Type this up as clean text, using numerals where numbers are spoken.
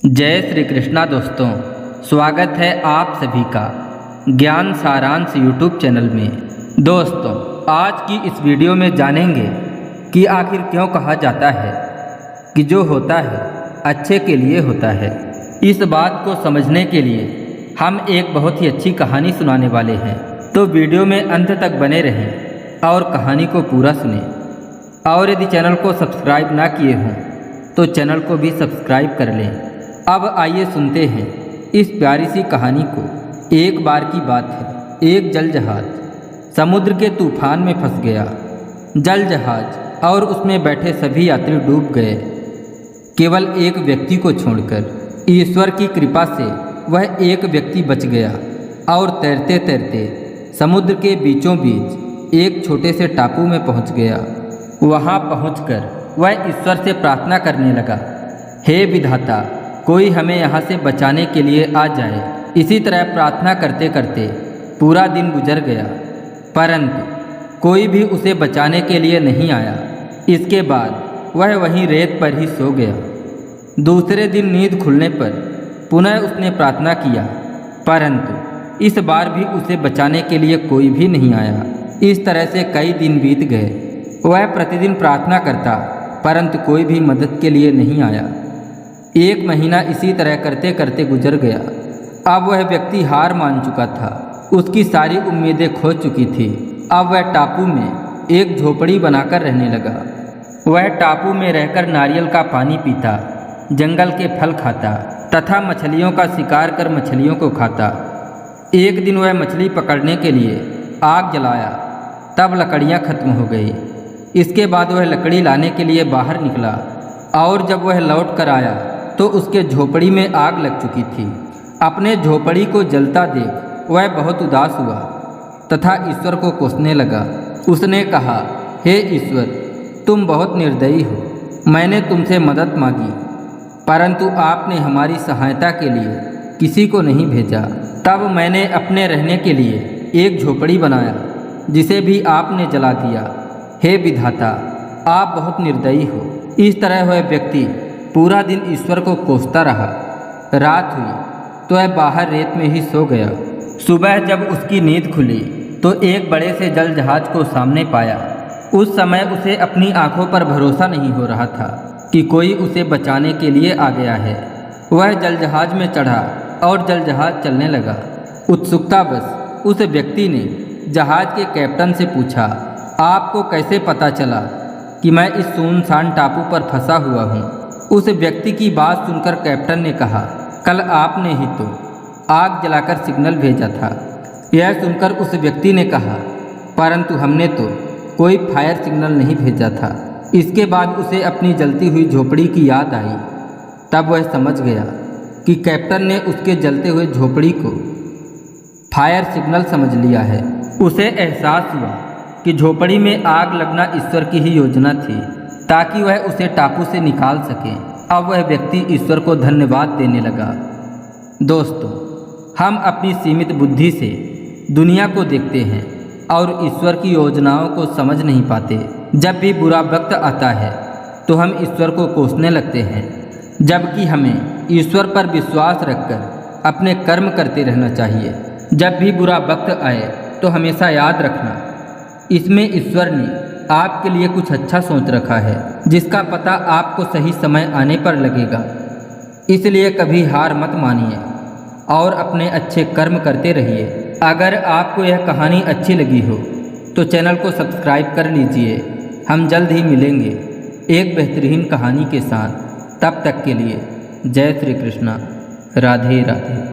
जय श्री कृष्णा दोस्तों, स्वागत है आप सभी का ज्ञान सारांश यूट्यूब चैनल में। दोस्तों, आज की इस वीडियो में जानेंगे कि आखिर क्यों कहा जाता है कि जो होता है अच्छे के लिए होता है। इस बात को समझने के लिए हम एक बहुत ही अच्छी कहानी सुनाने वाले हैं, तो वीडियो में अंत तक बने रहें और कहानी को पूरा सुनें। और यदि चैनल को सब्सक्राइब ना किए हों तो चैनल को भी सब्सक्राइब कर लें। अब आइए सुनते हैं इस प्यारी सी कहानी को। एक बार की बात है, एक जल जहाज समुद्र के तूफान में फंस गया। जल जहाज और उसमें बैठे सभी यात्री डूब गए, केवल एक व्यक्ति को छोड़कर। ईश्वर की कृपा से वह एक व्यक्ति बच गया और तैरते तैरते समुद्र के बीचों बीच एक छोटे से टापू में पहुंच गया। वहां पहुंचकर वह ईश्वर से प्रार्थना करने लगा, हे विधाता, कोई हमें यहाँ से बचाने के लिए आ जाए। इसी तरह प्रार्थना करते करते पूरा दिन गुजर गया, परंतु कोई भी उसे बचाने के लिए नहीं आया। इसके बाद वह वहीं रेत पर ही सो गया। दूसरे दिन नींद खुलने पर पुनः उसने प्रार्थना किया, परंतु इस बार भी उसे बचाने के लिए कोई भी नहीं आया। इस तरह से कई दिन बीत गए। वह प्रतिदिन प्रार्थना करता, परंतु कोई भी मदद के लिए नहीं आया। एक महीना इसी तरह करते करते गुजर गया। अब वह व्यक्ति हार मान चुका था, उसकी सारी उम्मीदें खो चुकी थी। अब वह टापू में एक झोपड़ी बनाकर रहने लगा। वह टापू में रहकर नारियल का पानी पीता, जंगल के फल खाता तथा मछलियों का शिकार कर मछलियों को खाता। एक दिन वह मछली पकड़ने के लिए आग जलाया, तब लकड़ियाँ खत्म हो गई। इसके बाद वह लकड़ी लाने के लिए बाहर निकला और जब वह लौट कर आया तो उसके झोपड़ी में आग लग चुकी थी। अपने झोपड़ी को जलता देख वह बहुत उदास हुआ तथा ईश्वर को कोसने लगा। उसने कहा, हे ईश्वर, तुम बहुत निर्दयी हो। मैंने तुमसे मदद मांगी, परंतु आपने हमारी सहायता के लिए किसी को नहीं भेजा। तब मैंने अपने रहने के लिए एक झोपड़ी बनाया, जिसे भी आपने जला दिया। हे विधाता, आप बहुत निर्दयी हो। इस तरह वह व्यक्ति पूरा दिन ईश्वर को कोसता रहा। रात हुई तो वह बाहर रेत में ही सो गया। सुबह जब उसकी नींद खुली तो एक बड़े से जल जहाज को सामने पाया। उस समय उसे अपनी आंखों पर भरोसा नहीं हो रहा था कि कोई उसे बचाने के लिए आ गया है। वह जल जहाज में चढ़ा और जल जहाज चलने लगा। उत्सुकतावश उस व्यक्ति ने जहाज के कैप्टन से पूछा, आपको कैसे पता चला कि मैं इस सुनसान टापू पर फंसा हुआ हूँ? उस व्यक्ति की बात सुनकर कैप्टन ने कहा, कल आपने ही तो आग जलाकर सिग्नल भेजा था। यह सुनकर उस व्यक्ति ने कहा, परंतु हमने तो कोई फायर सिग्नल नहीं भेजा था। इसके बाद उसे अपनी जलती हुई झोपड़ी की याद आई। तब वह समझ गया कि कैप्टन ने उसके जलते हुए झोपड़ी को फायर सिग्नल समझ लिया है। उसे एहसास हुआ कि झोपड़ी में आग लगना ईश्वर की ही योजना थी, ताकि वह उसे टापू से निकाल सके। अब वह व्यक्ति ईश्वर को धन्यवाद देने लगा। दोस्तों, हम अपनी सीमित बुद्धि से दुनिया को देखते हैं और ईश्वर की योजनाओं को समझ नहीं पाते। जब भी बुरा वक्त आता है तो हम ईश्वर को कोसने लगते हैं, जबकि हमें ईश्वर पर विश्वास रखकर अपने कर्म करते रहना चाहिए। जब भी बुरा वक्त आए तो हमेशा याद रखना, इसमें ईश्वर ने आपके लिए कुछ अच्छा सोच रखा है, जिसका पता आपको सही समय आने पर लगेगा। इसलिए कभी हार मत मानिए और अपने अच्छे कर्म करते रहिए। अगर आपको यह कहानी अच्छी लगी हो तो चैनल को सब्सक्राइब कर लीजिए। हम जल्द ही मिलेंगे एक बेहतरीन कहानी के साथ। तब तक के लिए जय श्री कृष्णा, राधे राधे।